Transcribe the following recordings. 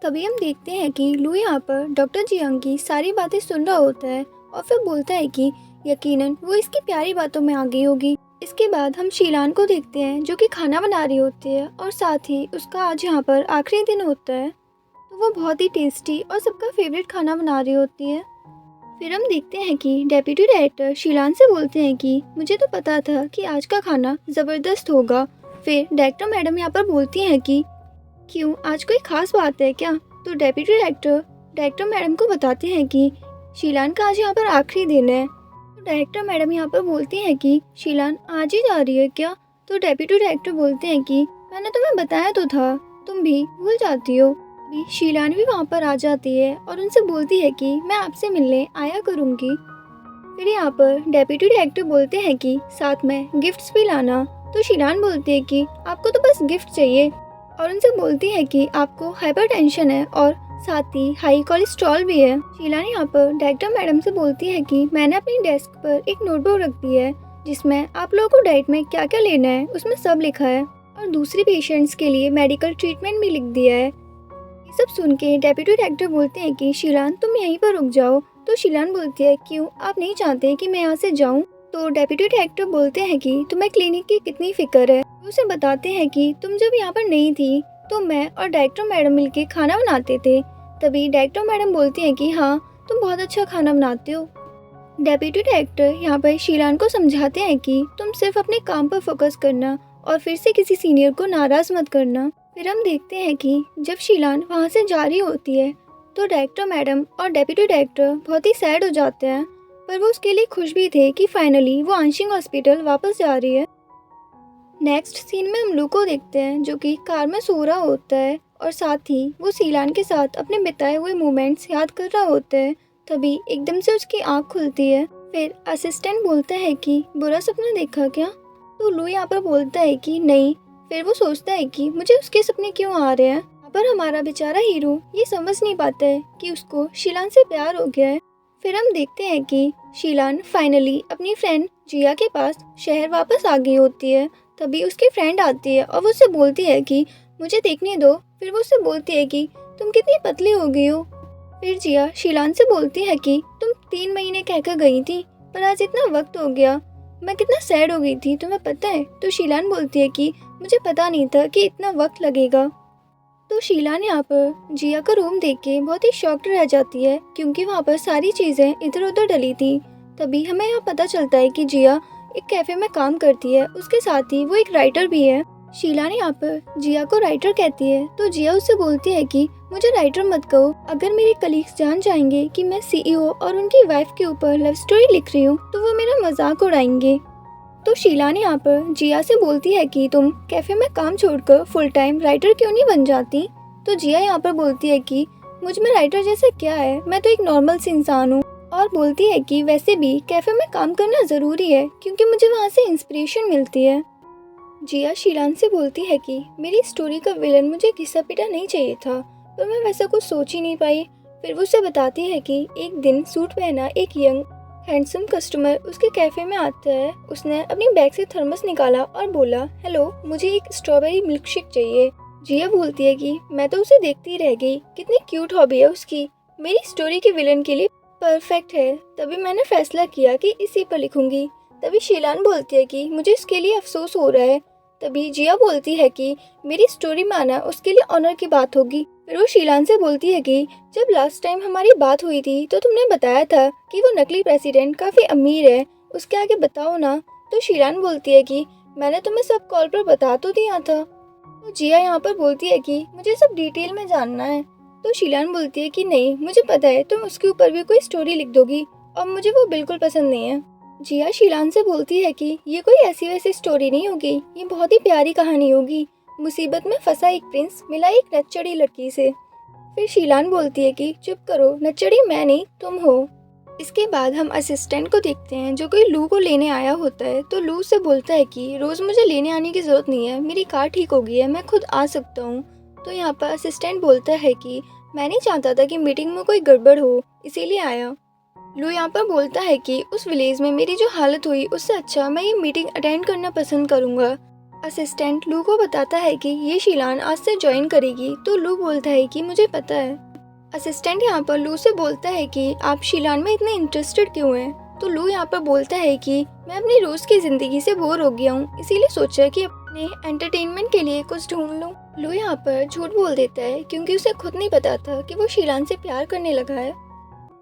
तभी हम देखते हैं कि लू यहाँ पर डॉक्टर जियांग की सारी बातें सुन रहा होता है और फिर बोलता है कि यकीनन वो इसकी प्यारी बातों में आ गई होगी। इसके बाद हम शीलान को देखते हैं जो कि खाना बना रही होती है और साथ ही उसका आज यहाँ पर आखिरी दिन होता है, तो वो बहुत ही टेस्टी और सबका फेवरेट खाना बना रही होती है। फिर हम देखते हैं कि डेप्यूटी डायरेक्टर शीलान से बोलते हैं कि मुझे तो पता था कि आज का खाना ज़बरदस्त होगा। फिर डायरेक्टर मैडम यहाँ पर बोलती हैं कि क्यों, आज कोई खास बात है क्या? तो डेप्यूटी डायरेक्टर मैडम को बताते हैं कि शीलान का आज यहाँ पर आखिरी दिन है। तो डायरेक्टर मैडम यहाँ पर बोलती हैं कि शीलान आज ही जा रही है क्या? तो डेप्यूटी डायरेक्टर बोलते हैं कि मैंने तुम्हें बताया तो था, तुम भी भूल जाती हो। अभी शीलान भी वहाँ पर आ जाती है और उनसे बोलती है कि मैं आपसे मिलने आया करूँगी। फिर यहाँ पर डेप्यूटी डायरेक्टर बोलते हैं कि साथ में गिफ्ट्स भी लाना। तो शीलान बोलती है कि आपको तो बस गिफ्ट चाहिए और उनसे बोलती है कि आपको हाइपरटेंशन है और साथ ही हाई कोलेस्ट्रॉल भी है। शीलान यहाँ पर डायरेक्टर मैडम से बोलती है कि मैंने अपनी डेस्क पर एक नोटबुक रख दी है जिसमें आप लोगों को डाइट में क्या क्या लेना है उसमें सब लिखा है और दूसरी पेशेंट्स के लिए मेडिकल ट्रीटमेंट भी लिख दिया है। ये सब सुन के डेप्यूटी डायरेक्टर बोलते हैं कि शीलान तुम यहीं पर रुक जाओ। तो शीलान बोलती है क्यों, आप नहीं चाहते कि मैं यहाँ से जाऊँ? तो डेप्यूटी डायरेक्टर बोलते हैं कि तुम्हें क्लिनिक की कितनी फिक्र है। उसे बताते हैं कि तुम जब यहाँ पर नहीं थी तो मैं और डायरेक्टर मैडम मिलके खाना बनाते थे। तभी डायरेक्टर मैडम बोलती हैं कि हाँ, तुम बहुत अच्छा खाना बनाते हो। डेप्यूटी डायरेक्टर यहाँ पर शीलान को समझाते हैं कि तुम सिर्फ अपने काम पर फोकस करना और फिर से किसी सीनियर को नाराज़ मत करना। फिर हम देखते हैं कि जब शीलान वहाँ से जा रही होती है तो डायरेक्टर मैडम और डेप्यूटी डायरेक्टर बहुत ही सैड हो जाते हैं, पर वो उसके लिए खुश भी थे कि फाइनली वो आंशिंग हॉस्पिटल वापस जा रही है। नेक्स्ट सीन में हम लू को देखते हैं जो कि कार में सो रहा होता है और साथ ही वो शीलान के साथ अपने बिताए हुए मोमेंट्स याद कर रहा होता है। तभी एकदम से उसकी आँख खुलती है। फिर असिस्टेंट बोलता है कि बुरा सपना देखा क्या? तो लू यहाँ पर बोलता है कि नहीं। फिर वो सोचता है कि मुझे उसके सपने क्यों आ रहे हैं। यहाँ पर हमारा बेचारा हीरो ये समझ नहीं पाता है कि उसको शीलान से प्यार हो गया है। फिर हम देखते हैं कि शीलान फाइनली अपनी फ्रेंड जिया के पास शहर वापस आ गई होती है। तभी उसकी फ्रेंड आती है और वो उससे बोलती है कि मुझे देखने दो। फिर वो उससे बोलती है कि तुम कितनी पतली हो गई हो। फिर जिया शीलान से बोलती है कि तुम 3 महीने कहकर गई थी, पर आज इतना वक्त हो गया, मैं कितना सैड हो गई थी तुम्हें पता है? तो शीलान बोलती है कि मुझे पता नहीं था कि इतना वक्त लगेगा। तो शीलान यहाँ पर जिया का रूम देख के बहुत ही शॉक्ड रह जाती है क्योंकि वहाँ पर सारी चीज़ें इधर उधर डली थी। तभी हमें यहाँ पता चलता है कि जिया एक कैफ़े में काम करती है, उसके साथ ही वो एक राइटर भी है। शीलान यहाँ पर जिया को राइटर कहती है तो जिया उससे बोलती है कि मुझे राइटर मत कहो, अगर मेरे कलीग्स जान जाएंगे कि मैं सीईओ और उनकी वाइफ के ऊपर लव स्टोरी लिख रही हूँ तो वो मेरा मजाक उड़ाएंगे। तो शीलान यहाँ पर जिया से बोलती है कि तुम कैफे में काम छोड़कर फुल टाइम राइटर क्यों नहीं बन जाती? तो जिया यहाँ पर बोलती है कि मुझ में राइटर जैसा क्या है, मैं तो एक नॉर्मल सी इंसान हूँ। और बोलती है कि वैसे भी कैफे में काम करना ज़रूरी है क्योंकि मुझे वहाँ से इंस्पिरेशन मिलती है। जिया शीलान से बोलती है कि मेरी स्टोरी का विलन मुझे घिसा पिटा नहीं चाहिए था, पर मैं वैसा कुछ सोच ही नहीं पाई। फिर वो उसे बताती है कि एक दिन सूट पहना एक यंग हैंडसम कस्टमर उसके कैफे में आता है। उसने अपनी बैग से थर्मस निकाला और बोला, हेलो, मुझे एक स्ट्रॉबेरी मिल्क शेक चाहिए। जिया बोलती है कि मैं तो उसे देखती रह गई, कितनी क्यूट हॉबी है उसकी, मेरी स्टोरी के विलन के लिए परफेक्ट है। तभी मैंने फैसला किया कि इसी पर लिखूंगी। तभी शीलान बोलती है कि मुझे उसके लिए अफसोस हो रहा है। तभी जिया बोलती है कि मेरी स्टोरी में आना उसके लिए ऑनर की बात होगी। फिर वो शीलान से बोलती है कि जब लास्ट टाइम हमारी बात हुई थी तो तुमने बताया था कि वो नकली प्रेसिडेंट काफ़ी अमीर है, उसके आगे बताओ ना। तो शीलान बोलती है कि मैंने तुम्हें सब कॉल पर बता तो दिया था। तो जिया यहाँ पर बोलती है कि मुझे सब डिटेल में जानना है। तो शीलान बोलती है कि नहीं, मुझे पता है तुम उसके ऊपर भी कोई स्टोरी लिख दोगी और मुझे वो बिल्कुल पसंद नहीं है। जिया शीलान से बोलती है कि ये कोई ऐसी वैसी स्टोरी नहीं होगी, ये बहुत ही प्यारी कहानी होगी। मुसीबत में फंसा एक प्रिंस मिला एक नच्चड़ी लड़की से। फिर शीलान बोलती है कि चुप करो, नच्चड़ी मैं नहीं तुम हो। इसके बाद हम असिस्टेंट को देखते हैं जो कि लू को लेने आया होता है। तो लू से बोलता है कि रोज़ मुझे लेने आने की ज़रूरत नहीं है, मेरी कार ठीक हो गई है, मैं खुद आ सकता हूँ। तो यहाँ पर असिस्टेंट बोलता है कि मैं नहीं चाहता था कि मीटिंग में कोई गड़बड़ हो, इसीलिए आया। लू यहाँ पर बोलता है कि उस विलेज में मेरी जो हालत हुई उससे अच्छा मैं ये मीटिंग अटेंड करना पसंद करूँगा। असिस्टेंट लू को बताता है कि ये शीलान आज से ज्वाइन करेगी, तो लू बोलता है कि मुझे पता है। असिस्टेंट यहाँ पर लू से बोलता है कि आप शीलान में इतने इंटरेस्टेड क्यों हैं? तो लू यहाँ पर बोलता है कि मैं अपनी रोज की जिंदगी से बोर हो गया हूँ, इसीलिए सोचा कि अपने एंटरटेनमेंट के लिए कुछ ढूंढ लूँ। लू यहाँ पर झूठ बोल देता है क्योंकि उसे खुद नहीं पता था कि वो शीलान से प्यार करने लगा है।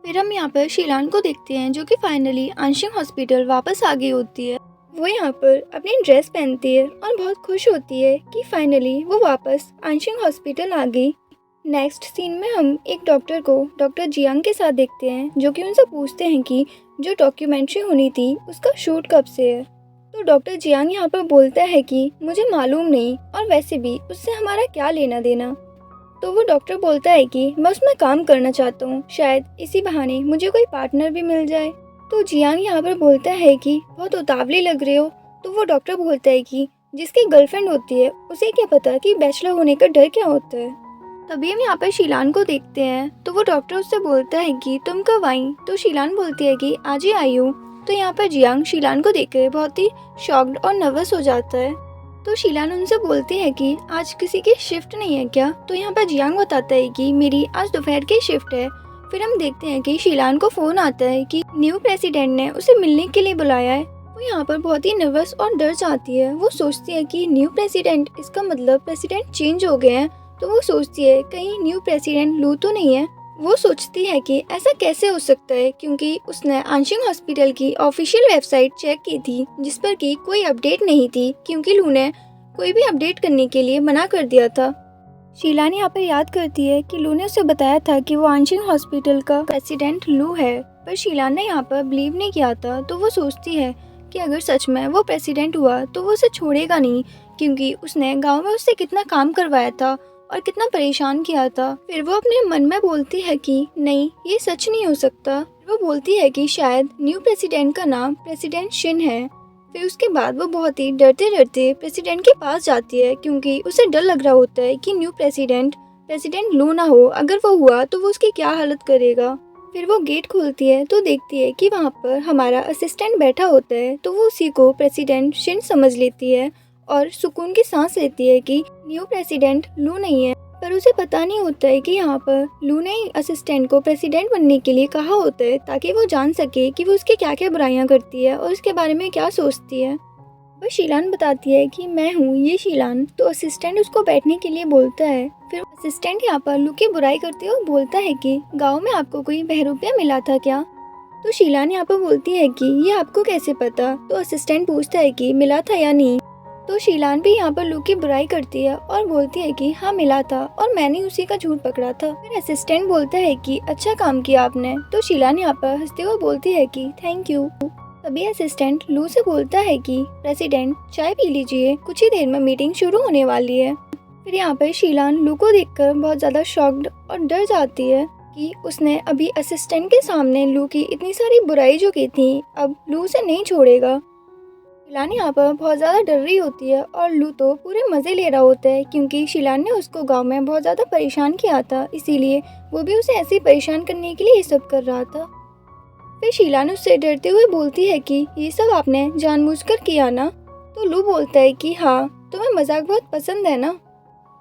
फिर हम यहाँ पर शीलान को देखते हैं जो कि फाइनली आंशिक हॉस्पिटल वापस आ गई होती है। वो यहाँ पर अपनी ड्रेस पहनती है और बहुत खुश होती है कि फाइनली वो वापस आंशिक हॉस्पिटल आ गई। नेक्स्ट सीन में हम एक डॉक्टर को डॉक्टर जियांग के साथ देखते हैं जो कि उनसे पूछते हैं कि जो डॉक्यूमेंट्री होनी थी उसका शूट कब से है। तो डॉक्टर जियांग यहाँ पर बोलता है कि मुझे मालूम नहीं और वैसे भी उससे हमारा क्या लेना देना। तो वो डॉक्टर बोलता है कि मैं उसमें काम करना चाहता हूँ, शायद इसी बहाने मुझे कोई पार्टनर भी मिल जाए। तो जियांग यहाँ पर बोलता है कि बहुत उतावली लग रहे हो। तो वो डॉक्टर बोलता है कि जिसकी गर्लफ्रेंड होती है उसे क्या पता कि बैचलर होने का डर क्या होता है। तभी हम यहाँ पर शीलान को देखते हैं। तो वो डॉक्टर उससे बोलता है कि तुम कब आई? तो शीलान बोलती है कि आज ही आई हूँ। तो यहाँ पर जियांग शीलान को देखकर बहुत ही शॉक्ड और नर्वस हो जाता है। तो शीलान उनसे बोलती है कि आज किसी की शिफ्ट नहीं है क्या? तो यहाँ पर जियांग बताता है कि मेरी आज दोपहर की शिफ्ट है। फिर हम देखते हैं कि शीलान को फोन आता है कि न्यू प्रेसिडेंट ने उसे मिलने के लिए बुलाया है। वो यहाँ पर बहुत ही नर्वस और डर जाती है। वो सोचती है कि न्यू प्रेसिडेंट, इसका मतलब प्रेसिडेंट चेंज हो गए हैं। तो वो सोचती है कहीं न्यू प्रेसिडेंट लू तो नहीं है। वो सोचती है कि ऐसा कैसे हो सकता है क्योंकि उसने आंशिक हॉस्पिटल की ऑफिशियल वेबसाइट चेक की थी जिस पर कि कोई अपडेट नहीं थी क्योंकि लू ने कोई भी अपडेट करने के लिए मना कर दिया था। शीलान यहाँ पर याद करती है कि लू ने उसे बताया था कि वो आंशिक हॉस्पिटल का प्रेसिडेंट लू है, पर शीलान ने यहाँ पर बिलीव नहीं किया था। तो वो सोचती है कि अगर सच में वो प्रेसिडेंट हुआ तो वो उसे छोड़ेगा नहीं क्योंकि उसने गाँव में उससे कितना काम करवाया था और कितना परेशान किया था। फिर वो अपने मन में बोलती है कि नहीं, ये सच नहीं हो सकता। वो बोलती है कि शायद न्यू प्रेसिडेंट का नाम प्रेसिडेंट शिन है। फिर उसके बाद वो बहुत ही डरते डरते प्रेसिडेंट के पास जाती है क्योंकि उसे डर लग रहा होता है कि न्यू प्रेसिडेंट लू ना हो। अगर वो हुआ तो वो उसकी क्या हालत करेगा। फिर वो गेट खोलती है तो देखती है कि वहाँ पर हमारा असिस्टेंट बैठा होता है। तो वो उसी को प्रेसिडेंट शिन समझ लेती है और सुकून की सांस लेती है कि न्यू प्रेसिडेंट लू नहीं है। पर उसे पता नहीं होता है कि यहाँ पर लू ने असिस्टेंट को प्रेसिडेंट बनने के लिए कहा होता है ताकि वो जान सके कि वो उसकी क्या क्या बुराइयां करती है और उसके बारे में क्या सोचती है। वह शीलान बताती है कि मैं हूँ ये शीलान। तो असिस्टेंट उसको बैठने के लिए बोलता है। फिर असिस्टेंट यहाँ पर लू की बुराई करते हुए बोलता है कि गाँव में आपको कोई बहरूपिया मिला था क्या? तो शीलान यहाँ पर बोलती है कि ये आपको कैसे पता? तो असिस्टेंट पूछता है कि मिला था या नहीं। तो शीलान भी यहाँ पर लू की बुराई करती है और बोलती है कि हाँ मिला था और मैंने उसी का झूठ पकड़ा था। फिर असिस्टेंट बोलता है कि अच्छा काम किया आपने। तो शीलान यहाँ पर हंसते हुए बोलती है कि थैंक यू। तभी असिस्टेंट लू से बोलता है कि प्रेसिडेंट चाय पी लीजिए, कुछ ही देर में मीटिंग शुरू होने वाली है। फिर यहाँ पर शीलान लू को देखकर बहुत ज्यादा शॉक्ड और डर जाती है कि उसने अभी असिस्टेंट के सामने लू की इतनी सारी बुराई जो की थी, अब लू उसे नहीं छोड़ेगा। शीलान यहाँ पर बहुत ज़्यादा डर रही होती है और लू तो पूरे मज़े ले रहा होता है क्योंकि शीलान ने उसको गांव में बहुत ज़्यादा परेशान किया था, इसीलिए वो भी उसे ऐसे ही परेशान करने के लिए ये सब कर रहा था। फिर शीलान उससे डरते हुए बोलती है कि ये सब आपने जानबूझकर किया ना? तो लू बोलता है कि हाँ, तुम्हें मजाक बहुत पसंद है ना?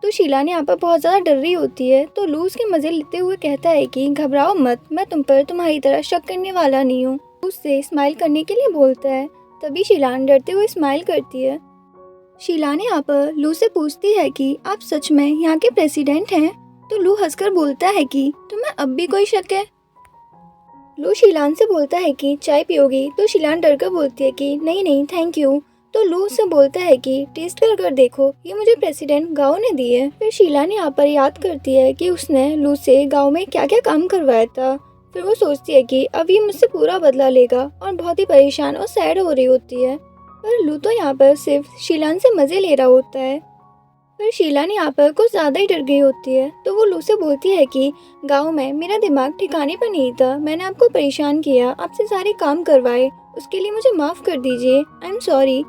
तो शीलान यहाँ पर बहुत ज़्यादा डर रही होती है। तो लू उसके मज़े लेते हुए कहता है कि घबराओ मत, मैं तुम पर तुम्हारी तरह शक करने वाला नहीं हूँ। उससे स्माइल करने के लिए बोलता है। तभी शीलान डरते हुए स्माइल करती है। शीलान यहाँ पर लू से पूछती है कि आप सच में यहाँ के प्रेसिडेंट हैं? तो लू हंसकर बोलता है कि तुम्हें अब भी कोई शक है? लू शीलान से बोलता है कि चाय पियोगी? तो शीलान डरकर बोलती है कि नहीं नहीं थैंक यू। तो लू उससे बोलता है कि टेस्ट कर देखो, ये मुझे प्रेसिडेंट गाँव ने दी है। फिर शीलान यहाँ पर याद करती है कि उसने लू से गाँव में क्या क्या काम करवाया था। फिर वो सोचती है कि अब ये मुझसे पूरा बदला लेगा और बहुत ही परेशान और सैड हो रही होती है। पर लू तो यहाँ पर सिर्फ शीलान से मज़े ले रहा होता है। फिर शीलान यहाँ पर कुछ ज़्यादा ही डर गई होती है। तो वो लू से बोलती है कि गांव में मेरा दिमाग ठिकाने पर नहीं था, मैंने आपको परेशान किया, आपसे सारे काम करवाए, उसके लिए मुझे माफ़ कर दीजिए, आई एम सॉरी।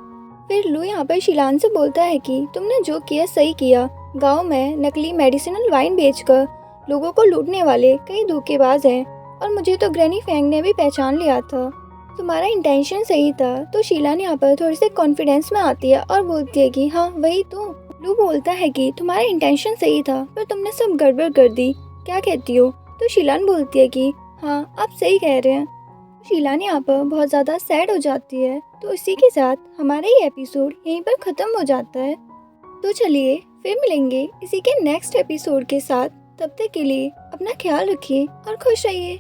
फिर लू यहाँ पर शीलान से बोलता है कि तुमने जो किया सही किया। गाँव में नकली मेडिसिनल वाइन बेचकर लोगों को लूटने वाले कई धोखेबाज हैं और मुझे तो ग्रैनी फैंग ने भी पहचान लिया था। तुम्हारा इंटेंशन सही था। तो शीलान यहाँ पर थोड़ी सी कॉन्फिडेंस में आती है और बोलती है कि हाँ वही तो। लू बोलता है कि तुम्हारा इंटेंशन सही था पर तुमने सब गड़बड़ कर दी, क्या कहती हो? तो शीलान बोलती है कि हाँ आप सही कह रहे हैं। शीलान यहाँ पर बहुत ज़्यादा सैड हो जाती है। तो इसी के साथ हमारा ये एपिसोड यहीं पर ख़त्म हो जाता है। तो चलिए फिर मिलेंगे इसी के नेक्स्ट एपिसोड के साथ। तब तक के लिए अपना ख्याल रखिए और खुश रहिए।